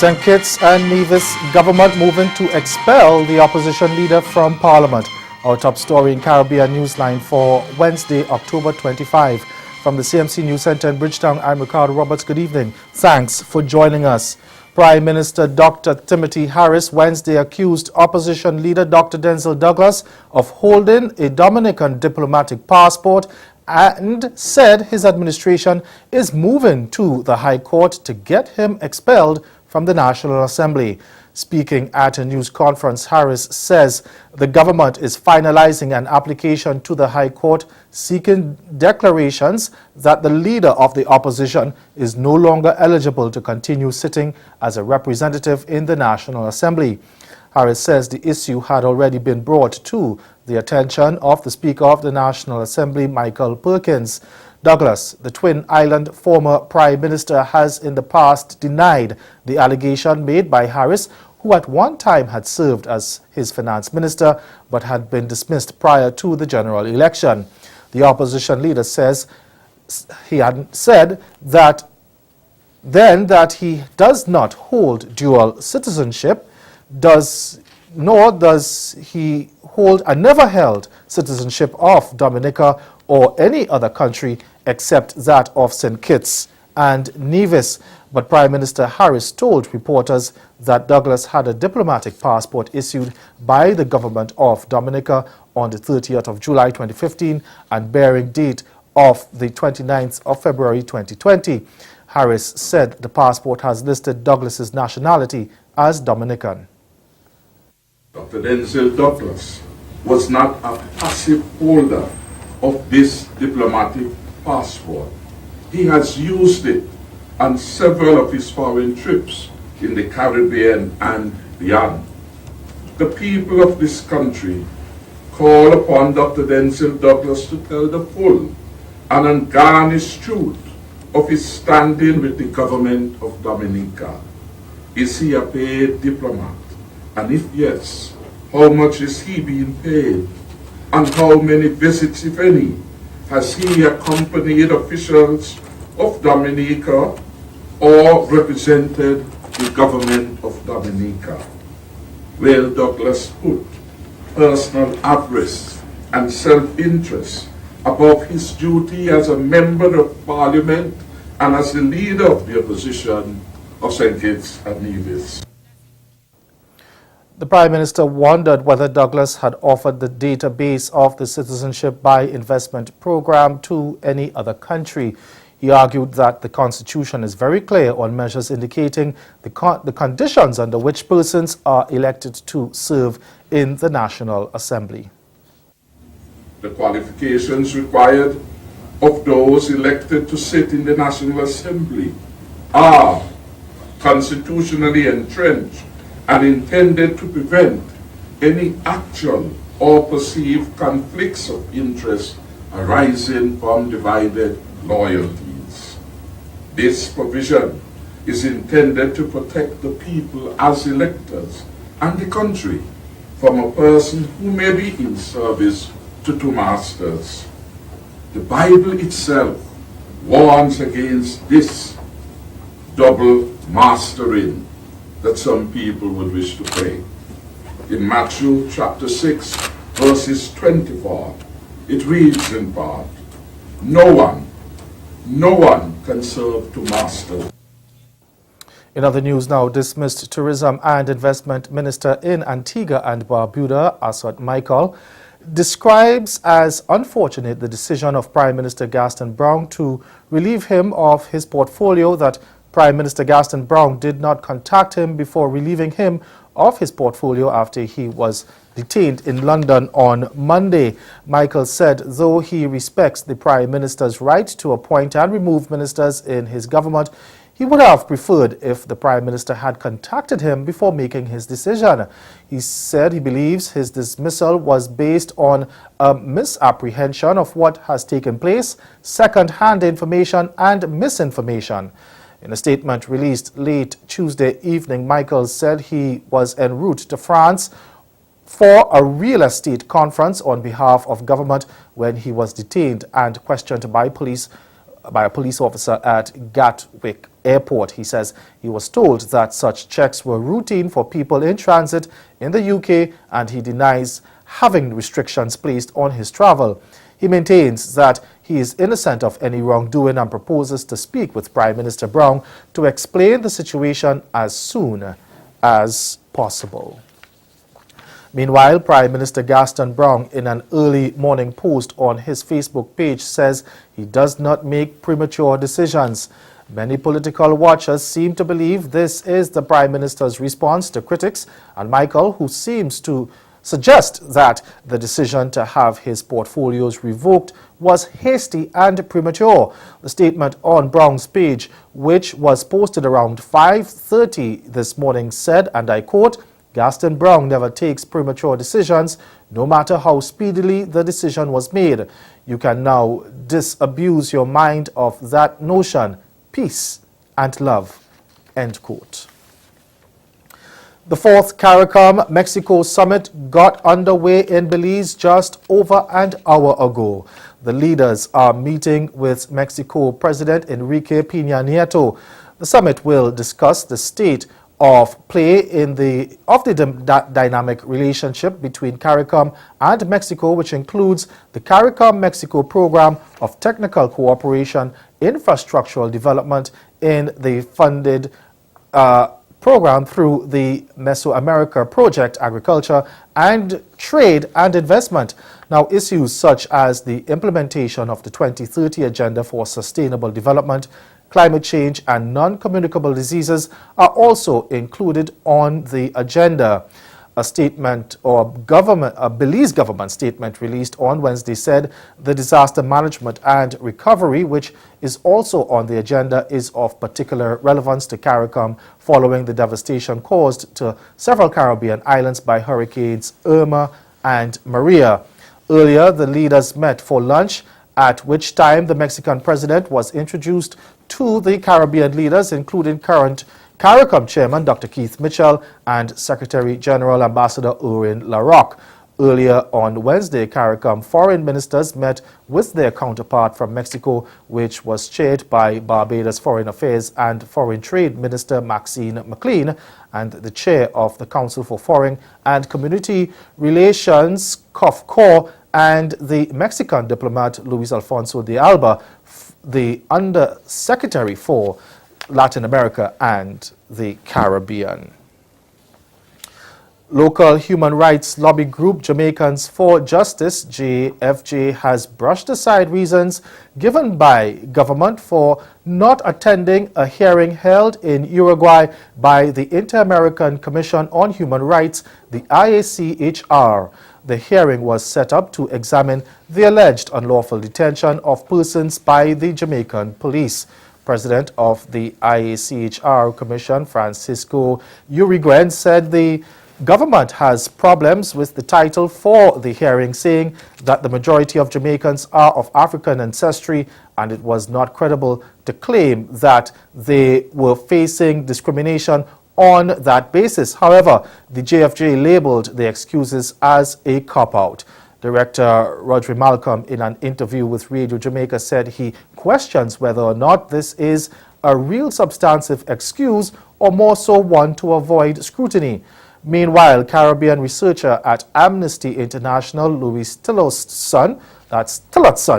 St. Kitts and Nevis government moving to expel the opposition leader from Parliament. Our top story in Caribbean Newsline for Wednesday, October 25. From the CMC News Center in Bridgetown, I'm Ricardo Roberts. Good evening. Thanks for joining us. Prime Minister Dr. Timothy Harris Wednesday accused opposition leader Dr. Denzil Douglas of holding a Dominican diplomatic passport and said his administration is moving to the High Court to get him expelled from the National Assembly. Speaking at a news conference, Harris says the government is finalizing an application to the High Court seeking declarations that the leader of the opposition is no longer eligible to continue sitting as a representative in the National Assembly. Harris says the issue had already been brought to the attention of the Speaker of the National Assembly, Michael Perkins. Douglas, the Twin Island former Prime Minister, has in the past denied the allegation made by Harris, who at one time had served as his finance minister but had been dismissed prior to the general election. The opposition leader says he had said that he does not hold dual citizenship, nor does he hold and never held citizenship of Dominica or any other country except that of St. Kitts and Nevis. But Prime Minister Harris told reporters that Douglas had a diplomatic passport issued by the government of Dominica on the 30th of July 2015 and bearing date of the 29th of February 2020. Harris said the passport has listed Douglas's nationality as Dominican. Dr. Denzil Douglas was not a passive holder of this diplomatic passport. He has used it on several of his foreign trips in the Caribbean and beyond. The people of this country call upon Dr. Denzil Douglas to tell the full and ungarnished truth of his standing with the government of Dominica. Is he a paid diplomat? And if yes, how much is he being paid? And how many visits, if any, has he accompanied officials of Dominica or represented the government of Dominica? Will Douglas put personal avarice and self-interest above his duty as a member of Parliament and as the leader of the opposition of St. Kitts and Nevis? The Prime Minister wondered whether Douglas had offered the database of the Citizenship by Investment program to any other country. He argued that the Constitution is very clear on measures indicating the conditions under which persons are elected to serve in the National Assembly. The qualifications required of those elected to sit in the National Assembly are constitutionally entrenched and intended to prevent any actual or perceived conflicts of interest arising from divided loyalties. This provision is intended to protect the people as electors and the country from a person who may be in service to two masters. The Bible itself warns against this double mastering that some people would wish to play. In Matthew chapter 6, verses 24, it reads in part, no one can serve two masters. In other news now, dismissed Tourism and Investment Minister in Antigua and Barbuda, Asad Michael, describes as unfortunate the decision of Prime Minister Gaston Browne to relieve him of his portfolio, that Prime Minister Gaston Browne did not contact him before relieving him of his portfolio after he was detained in London on Monday. Michael said though he respects the Prime Minister's right to appoint and remove ministers in his government, he would have preferred if the Prime Minister had contacted him before making his decision. He said he believes his dismissal was based on a misapprehension of what has taken place, second-hand information and misinformation. In a statement released late Tuesday evening, Michael said he was en route to France for a real estate conference on behalf of government when he was detained and questioned by police by a police officer at Gatwick Airport. He says he was told that such checks were routine for people in transit in the UK, and he denies having restrictions placed on his travel. He maintains that he is innocent of any wrongdoing and proposes to speak with Prime Minister Brown to explain the situation as soon as possible. Meanwhile, Prime Minister Gaston Brown, in an early morning post on his Facebook page, says he does not make premature decisions. Many political watchers seem to believe this is the Prime Minister's response to critics, and Michael, who seems to suggest that the decision to have his portfolios revoked was hasty and premature. The statement on Brown's page, which was posted around 5:30 this morning, said, and I quote, "Gaston Brown never takes premature decisions, no matter how speedily the decision was made. You can now disabuse your mind of that notion. Peace and love." End quote. The fourth CARICOM Mexico Summit got underway in Belize just over an hour ago. The leaders are meeting with Mexico President Enrique Peña Nieto. The summit will discuss the state of play in the dynamic relationship between CARICOM and Mexico, which includes the CARICOM Mexico Program of Technical Cooperation, Infrastructural Development in the funded program through the Mesoamerica Project, Agriculture and Trade and Investment. Now, issues such as the implementation of the 2030 Agenda for Sustainable Development, climate change and non-communicable diseases are also included on the agenda. A statement a Belize government statement released on Wednesday said the disaster management and recovery, which is also on the agenda, is of particular relevance to CARICOM following the devastation caused to several Caribbean islands by hurricanes Irma and Maria. Earlier, the leaders met for lunch, at which time the Mexican president was introduced to the Caribbean leaders, including current CARICOM Chairman Dr. Keith Mitchell and Secretary General Ambassador Orin LaRocque. Earlier on Wednesday, CARICOM foreign ministers met with their counterpart from Mexico, which was chaired by Barbados Foreign Affairs and Foreign Trade Minister Maxine McLean and the chair of the Council for Foreign and Community Relations, COFCOR, and the Mexican diplomat Luis Alfonso de Alba, the Undersecretary for Latin America and the Caribbean. Local human rights lobby group Jamaicans for Justice, JFJ, has brushed aside reasons given by government for not attending a hearing held in Uruguay by the Inter-American Commission on Human Rights, the IACHR. The hearing was set up to examine the alleged unlawful detention of persons by the Jamaican police. President of the IACHR Commission, Francisco Uriguen, said the government has problems with the title for the hearing, saying that the majority of Jamaicans are of African ancestry and it was not credible to claim that they were facing discrimination on that basis. However, the JFJ labeled the excuses as a cop-out. Director Rodri Malcolm, in an interview with Radio Jamaica, said he questions whether or not this is a real substantive excuse or more so one to avoid scrutiny. Meanwhile, Caribbean researcher at Amnesty International, Louis Tillotson,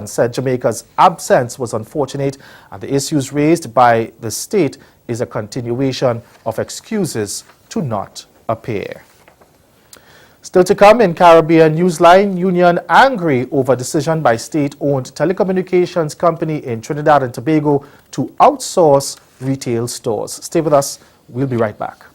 said Jamaica's absence was unfortunate and the issues raised by the state is a continuation of excuses to not appear. Still to come in Caribbean Newsline, union angry over decision by state-owned telecommunications company in Trinidad and Tobago to outsource retail stores. Stay with us. We'll be right back.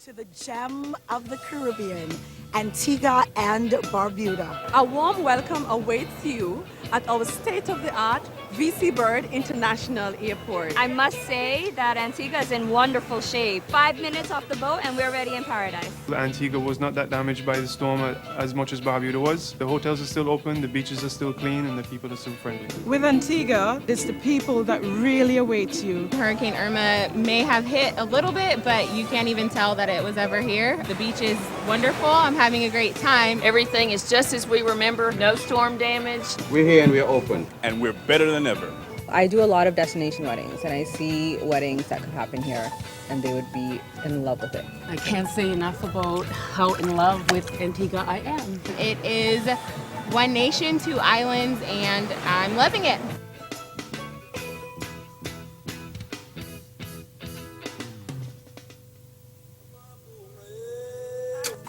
To the gem of the Caribbean, Antigua and Barbuda. A warm welcome awaits you at our state-of-the-art VC Bird International Airport. I must say that Antigua is in wonderful shape. 5 minutes off the boat and we're already in paradise. Antigua was not that damaged by the storm as much as Barbuda was. The hotels are still open, the beaches are still clean, and the people are still friendly. With Antigua, it's the people that really await you. Hurricane Irma may have hit a little bit, but you can't even tell that it was ever here. The beach is wonderful. I'm having a great time. Everything is just as we remember. No storm damage. We're here and we're open. And we're better than ever. I do a lot of destination weddings, and I see weddings that could happen here, and they would be in love with it. I can't say enough about how in love with Antigua I am. It is one nation, two islands, and I'm loving it.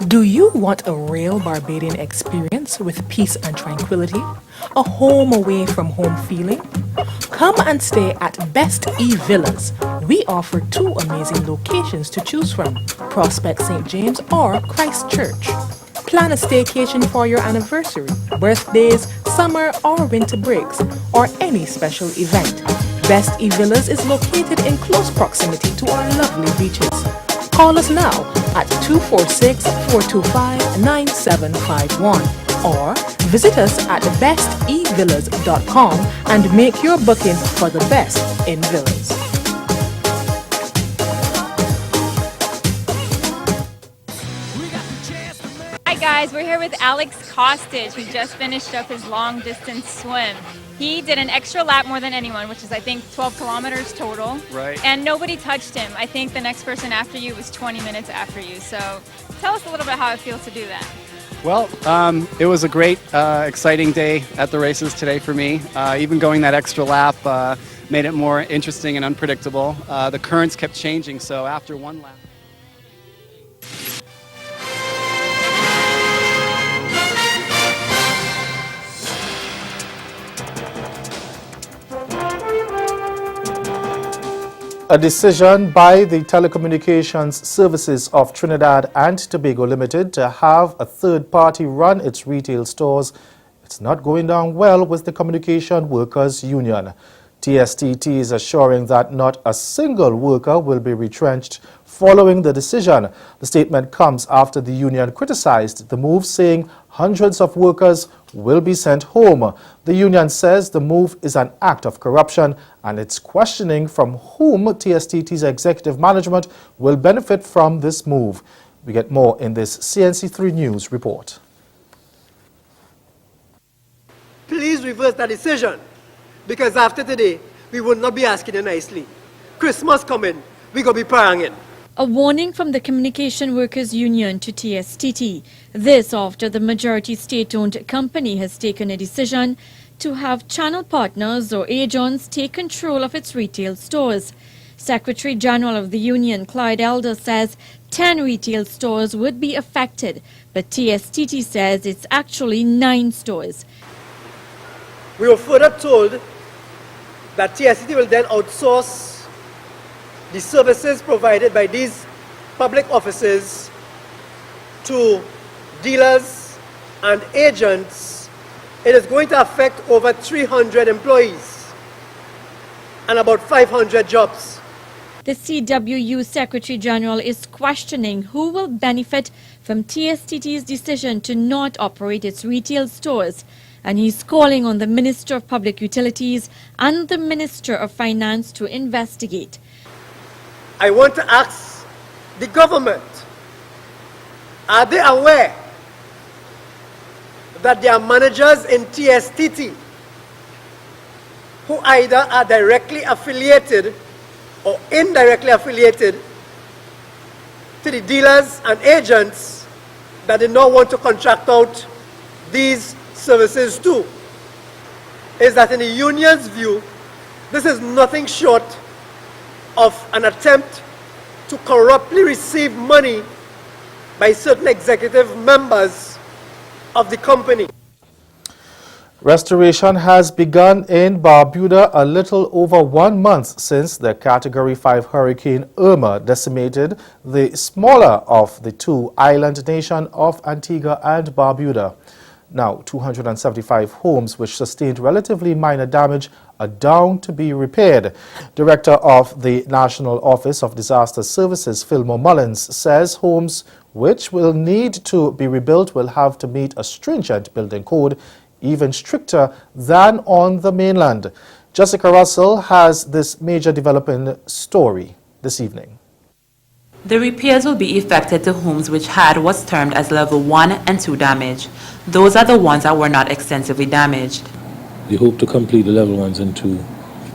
Do you want a real Barbadian experience with peace and tranquility? A home away from home feeling? Come and stay at Best E Villas. We offer 2 amazing locations to choose from, Prospect St. James or Christchurch. Plan a staycation for your anniversary, birthdays, summer or winter breaks, or any special event. Best E Villas is located in close proximity to our lovely beaches. Call us now at 246-425-9751 or visit us at bestevillas.com and make your booking for the best in villas. Hi guys, we're here with Alex Costage, who just finished up his long distance swim. He did an extra lap more than anyone, which is I think 12 kilometers total. Right. And nobody touched him. I think the next person after you was 20 minutes after you. So tell us a little bit how it feels to do that. Well, it was a great, exciting day at the races today for me. Even going that extra lap made it more interesting and unpredictable. The currents kept changing, so after one lap. A decision by the Telecommunications Services of Trinidad and Tobago Limited to have a third party run its retail stores. It's not going down well with the Communication Workers Union. TSTT is assuring that not a single worker will be retrenched following the decision. The statement comes after the union criticized the move, saying hundreds of workers will be sent home. The union says the move is an act of corruption and it's questioning from whom TSTT's executive management will benefit from this move. We get more in this CNC3 News report. Please reverse that decision, because after today, we will not be asking you nicely. Christmas coming, we're going to be praying. A warning from the Communication Workers Union to TSTT. This after the majority state-owned company has taken a decision to have channel partners or agents take control of its retail stores. Secretary General of the union, Clyde Elder, says 10 retail stores would be affected, but TSTT says it's actually 9 stores. We were further told that TSTT will then outsource the services provided by these public offices to dealers and agents. It is going to affect over 300 employees and about 500 jobs. The CWU Secretary General is questioning who will benefit from TSTT's decision to not operate its retail stores, and he's calling on the Minister of Public Utilities and the Minister of Finance to investigate. I want to ask the government, are they aware that there are managers in TSTT who either are directly affiliated or indirectly affiliated to the dealers and agents that they not want to contract out these services to? Is that in the union's view, this is nothing short of an attempt to corruptly receive money by certain executive members of the company. Restoration has begun in Barbuda a little over 1 month since the Category 5 Hurricane Irma decimated the smaller of the 2 island nation of Antigua and Barbuda. Now, 275 homes which sustained relatively minor damage are down to be repaired. Director of the National Office of Disaster Services, Fillmore Mullins, says homes which will need to be rebuilt will have to meet a stringent building code, even stricter than on the mainland. Jessica Russell has this major development story this evening. The repairs will be effected to homes which had what's termed as level 1 and 2 damage. Those are the ones that were not extensively damaged. They hope to complete the level 1s and 2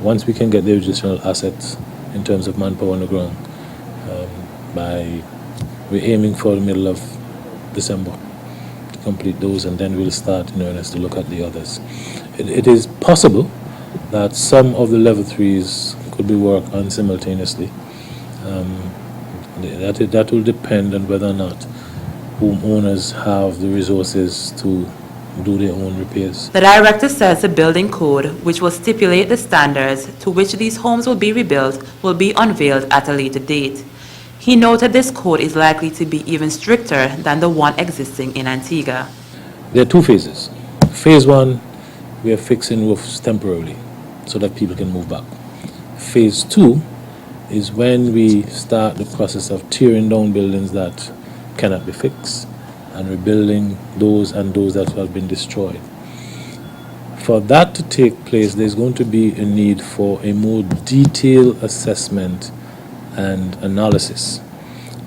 once we can get the additional assets in terms of manpower on the ground, we're aiming for the middle of December to complete those, and then we'll start in earnest to look at the others. It is possible that some of the level 3s could be worked on simultaneously. That will depend on whether or not homeowners have the resources to do their own repairs. The director says the building code, which will stipulate the standards to which these homes will be rebuilt, will be unveiled at a later date. He noted this code is likely to be even stricter than the one existing in Antigua. There are two phases. Phase 1, we are fixing roofs temporarily so that people can move back. Phase 2 is when we start the process of tearing down buildings that cannot be fixed and rebuilding those and those that have been destroyed. For that to take place, there's going to be a need for a more detailed assessment and analysis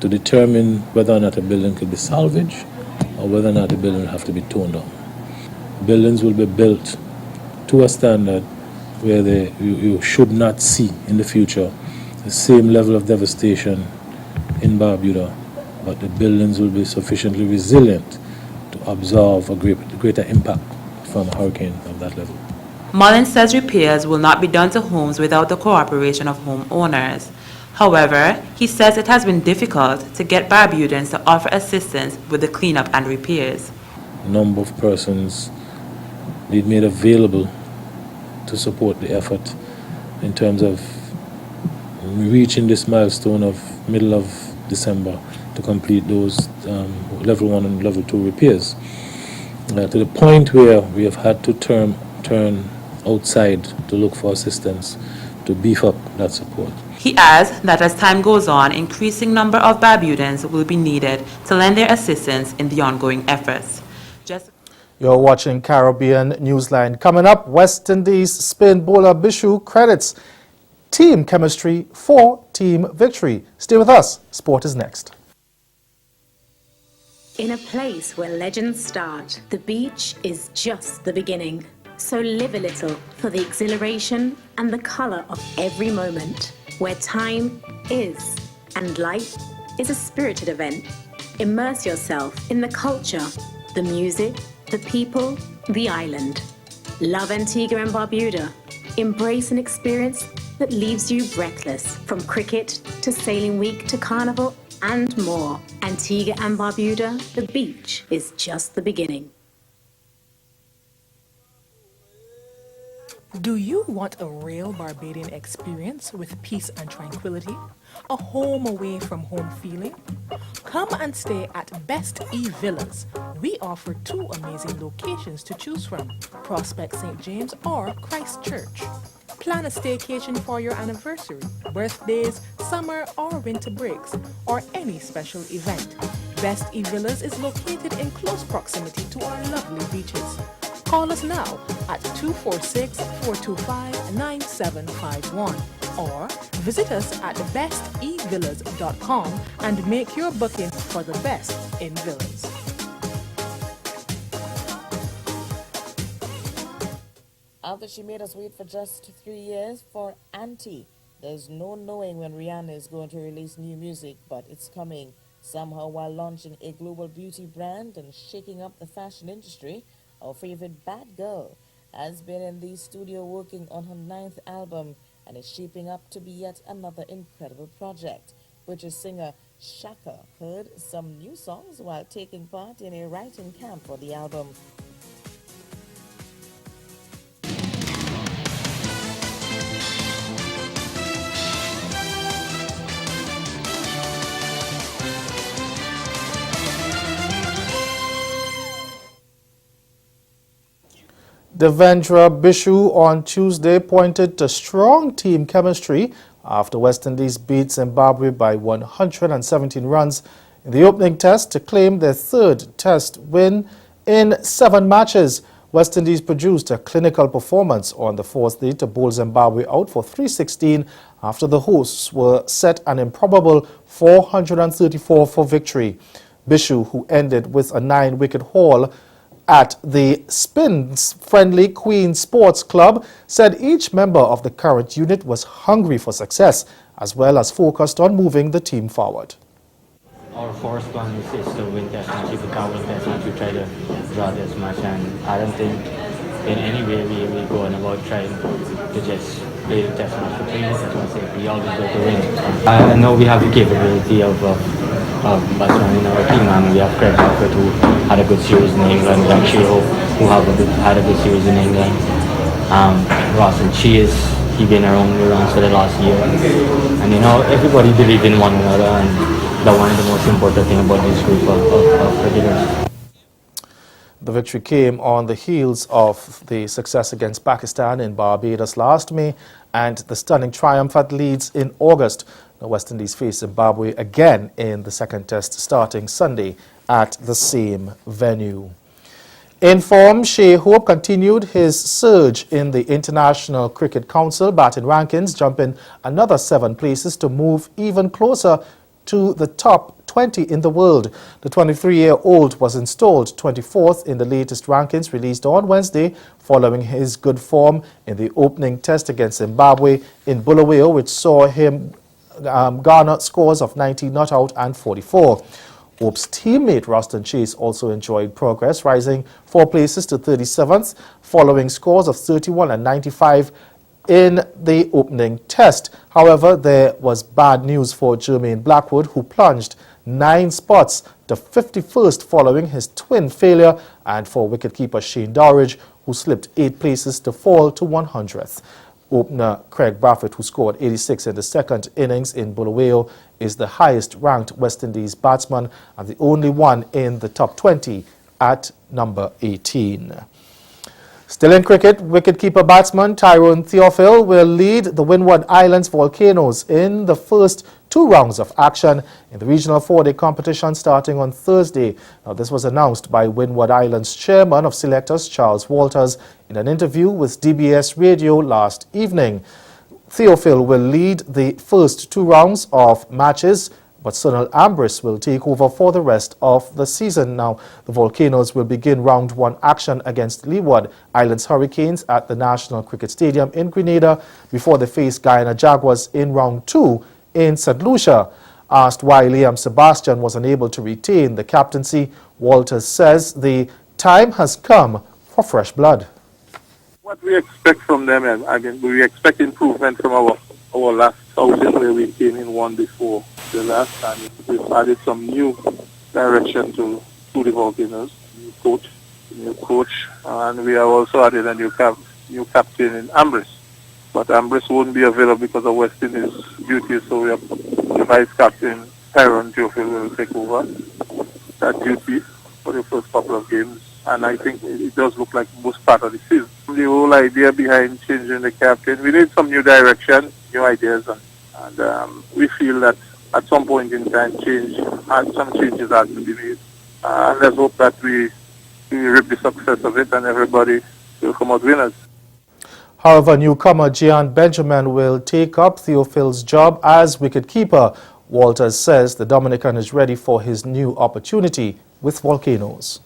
to determine whether or not a building could be salvaged or whether or not the building will have to be torn down. Buildings will be built to a standard where you should not see in the future the same level of devastation in Barbuda, but the buildings will be sufficiently resilient to absorb a greater impact from a hurricane of that level. Mullins says repairs will not be done to homes without the cooperation of homeowners. However, he says it has been difficult to get Barbudans to offer assistance with the cleanup and repairs. A number of persons need made available to support the effort in terms of reaching this milestone of middle of December to complete those level 1 and level 2 repairs. To the point where we have had to turn outside to look for assistance to beef up that support. He adds that as time goes on, increasing number of Barbudans will be needed to lend their assistance in the ongoing efforts. You're watching Caribbean Newsline. Coming up, West Indies spin bowler Bishu credits team chemistry for team victory. Stay with us. Sport is next. In a place where legends start, the beach is just the beginning. So live a little for the exhilaration and the color of every moment, where time is and life is a spirited event. Immerse yourself in the culture, the music, the people, the island. Love Antigua and Barbuda. Embrace an experience that leaves you breathless, from cricket to sailing week to carnival and more. Antigua and Barbuda, the beach is just the beginning. Do you want a real Barbadian experience with peace and tranquility? A home away from home feeling? Come and stay at Best E Villas. We offer 2 amazing locations to choose from, Prospect St. James or Christchurch. Plan a staycation for your anniversary, birthdays, summer or winter breaks, or any special event. Best E Villas is located in close proximity to our lovely beaches. Call us now at 246-425-9751 or visit us at bestevillas.com and make your booking for the best in villas. After she made us wait for just 3 years for Auntie, there's no knowing when Rihanna is going to release new music, but it's coming. Somehow, while launching a global beauty brand and shaking up the fashion industry, our favorite bad girl has been in the studio working on her 9th album and is shaping up to be yet another incredible project. British singer Shaka heard some new songs while taking part in a writing camp for the album. Devendra Bishu on Tuesday pointed to strong team chemistry after West Indies beat Zimbabwe by 117 runs in the opening test to claim their 3rd test win in 7 matches. West Indies produced a clinical performance on the 4th day to bowl Zimbabwe out for 316 after the hosts were set an improbable 434 for victory. Bishu, who ended with a 9-wicket haul, at the spin-friendly Queen Sports Club said each member of the current unit was hungry for success, as well as focused on moving the team forward. Our first plan is to win test match. If we can't win test match, we try to draw this match, and I don't think in any way we're going about trying to just play the test match for Queen. That's what I say. We always go to win. I know we have the capability of batsmen in our team, and we have Craig Buffett, who had a good series in England, Jack Shearer, who had a good series in England. Ross and Cheese, he been around for the last year, and you know, everybody believe in one another, and that's one of the most important thing about this group of cricketers. The victory came on the heels of the success against Pakistan in Barbados last May and the stunning triumph at Leeds in August. The West Indies face Zimbabwe again in the second test starting Sunday at the same venue. In form, Shea Hope continued his surge in the International Cricket Council batting rankings, jumping another 7 places to move even closer to the top 20 in the world. The 23-year-old was installed 24th in the latest rankings released on Wednesday following his good form in the opening test against Zimbabwe in Bulawayo, which saw him garner scores of 90 not out and 44. Hope's teammate Roston Chase also enjoyed progress, rising 4 places to 37th following scores of 31 and 95 in the opening test. However, there was bad news for Jermaine Blackwood, who plunged 9 spots to 51st following his twin failure, and for wicketkeeper Shane Dowridge, who slipped 8 places to fall to 100th. Opener Craig Buffett, who scored 86 in the second innings in Bulawayo, is the highest-ranked West Indies batsman and the only one in the top 20 at number 18. Still in cricket, wicketkeeper batsman Tyrone Theophil will lead the Windward Islands Volcanoes in the first 2 rounds of action in the regional 4-day competition starting on Thursday. Now, this was announced by Windward Islands chairman of selectors Charles Walters in an interview with DBS Radio last evening. Theophil will lead the first 2 rounds of matches, but Sunil Ambrose will take over for the rest of the season. Now, the Volcanoes will begin round 1 action against Leeward Islands Hurricanes at the National Cricket Stadium in Grenada before they face Guyana Jaguars in round 2 in St. Lucia. Asked why Liam Sebastian was unable to retain the captaincy, Walters says the time has come for fresh blood. What we expect from them, we expect improvement from our last outing where we came in 1 before the last time. We've added some new direction to the Volcanoes, new coach, and we have also added a new captain in Ambrose. But Ambrose won't be available because of West Indies duties, so we have the vice captain Tyrone Theophil will take over that duty for the first couple of games, and I think it does look like most part of the season. The whole idea behind changing the captain, we need some new direction, new ideas, and we feel that at some point in time some changes have to be made. And let's hope that we reap the success of it and everybody will come out winners. However, newcomer Gian Benjamin will take up Theophil's job as wicketkeeper. Walters says the Dominican is ready for his new opportunity with Volcanoes.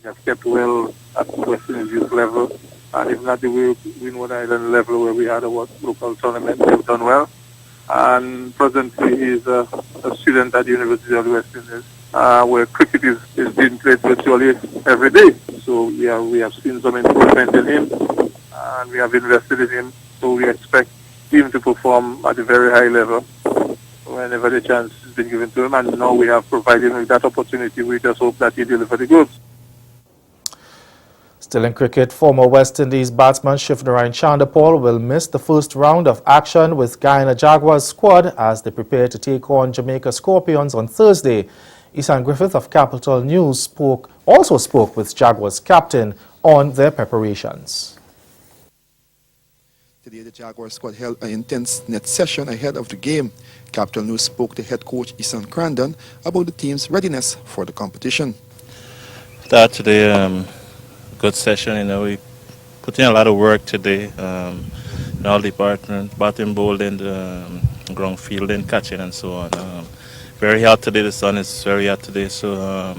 He has kept well at the West Indies youth level, and if not the Windward Island level where we had a local tournament, they've done well. And presently he is a student at the University of the West Indies, where cricket is being played virtually every day. So we have seen some improvement in him, and we have invested in him. So we expect him to perform at a very high level whenever the chance has been given to him. And now we have provided him with that opportunity. We just hope that he delivers the goods. Still in cricket, former West Indies batsman Shivnarine Chandapal will miss the first round of action with Guyana Jaguars squad as they prepare to take on Jamaica Scorpions on Thursday. Isan Griffith of Capital News also spoke with Jaguars captain on their preparations. Today, the Jaguars squad held an intense net session ahead of the game. Capital News spoke to head coach Isan Crandon about the team's readiness for the competition. Today, good session. We put in a lot of work today. In all departments, batting, bowling, ground fielding, catching, and so on. Very hot today. The sun is very hot today, so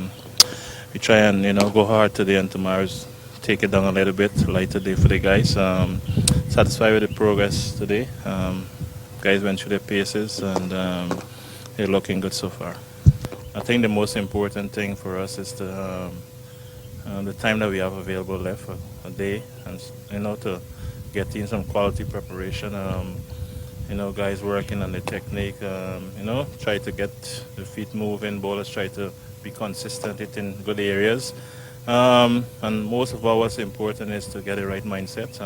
we try and go hard today and tomorrow's take it down a little bit, lighter day for the guys. Satisfied with the progress today. Guys went through their paces and they're looking good so far. I think the most important thing for us is the time that we have available left for a day, and to get in some quality preparation. Guys working on the technique. Try to get the feet moving. Bowlers try to be consistent, hitting good areas. And most of all, what's important is to get the right mindset.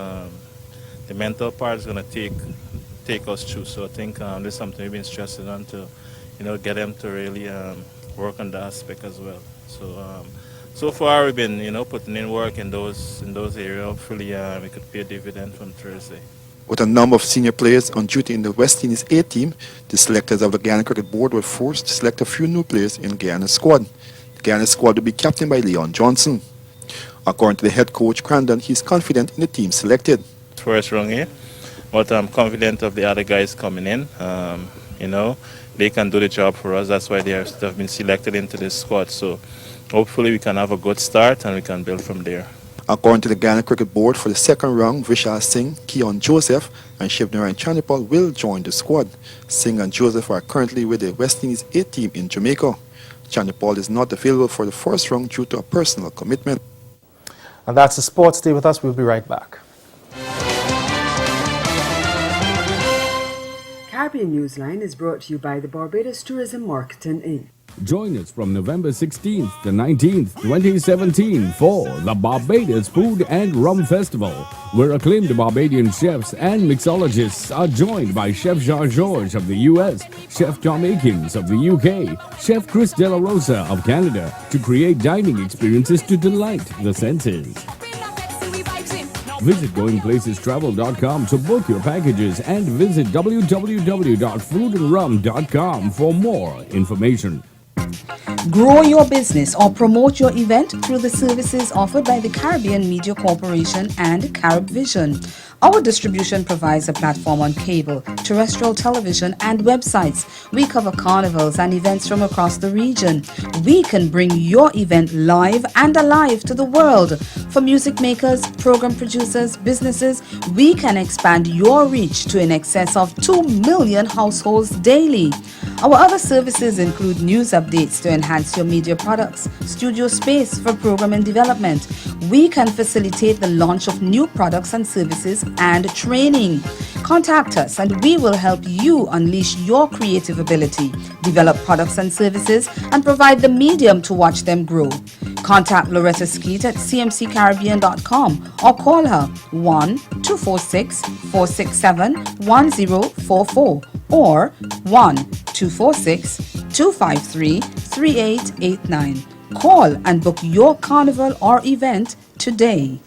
The mental part is going to take us through. So I think this is something we've been stressing on to, get them to really work on that aspect as well. So far we've been, putting in work in those areas. Hopefully we could pay a dividend from Thursday. With a number of senior players on duty in the West Indies A team, the selectors of the Guyana Cricket Board were forced to select a few new players in Guyana's squad. The Guyana squad will be captained by Leon Johnson. According to the head coach Crandon, he is confident in the team selected. First round here, but I'm confident of the other guys coming in. They can do the job for us. That's why they have been selected into this squad. So hopefully we can have a good start and we can build from there. According to the Guyana Cricket Board, for the second round, Vishal Singh, Keon Joseph and Shivnarayan Chanipal will join the squad. Singh and Joseph are currently with the West Indies A team in Jamaica. Chanipal is not available for the first round due to a personal commitment. And that's the sports. Stay with us. We'll be right back. Caribbean Newsline is brought to you by the Barbados Tourism Marketing Inc. Join us from November 16th to 19th, 2017 for the Barbados Food and Rum Festival, where acclaimed Barbadian chefs and mixologists are joined by Chef Jean-Georges of the US, Chef Tom Akins of the UK, Chef Chris De La Rosa of Canada, to create dining experiences to delight the senses. Visit GoingPlacesTravel.com to book your packages and visit www.foodandrum.com for more information. Grow your business or promote your event through the services offered by the Caribbean Media Corporation and CaribVision. Our distribution provides a platform on cable, terrestrial television, and websites. We cover carnivals and events from across the region. We can bring your event live and alive to the world. For music makers, program producers, businesses, we can expand your reach to in excess of 2 million households daily. Our other services include news updates to enhance your media products, studio space for program and development. We can facilitate the launch of new products and services and training. Contact us and we will help you unleash your creative ability, develop products and services, and provide the medium to watch them grow. Contact Loretta Skeet at cmccaribbean.com or call her 1-246-467-1044 or 1-246-253-3889. Call and book your carnival or event today.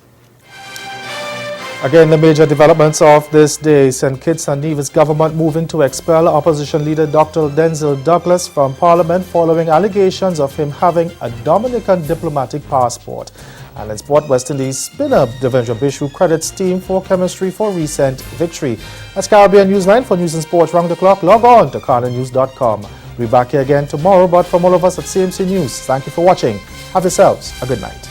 Again, the major developments of this day: St. Kitts and Nevis government moving to expel opposition leader Dr. Denzel Douglas from Parliament following allegations of him having a Dominican diplomatic passport. And in sport, West Indies spinner Devendra Bishru credits team for chemistry for recent victory. That's Caribbean Newsline. For news and sports round the clock, log on to CaribbeanNews.com. We'll be back here again tomorrow, but from all of us at CMC News, thank you for watching. Have yourselves a good night.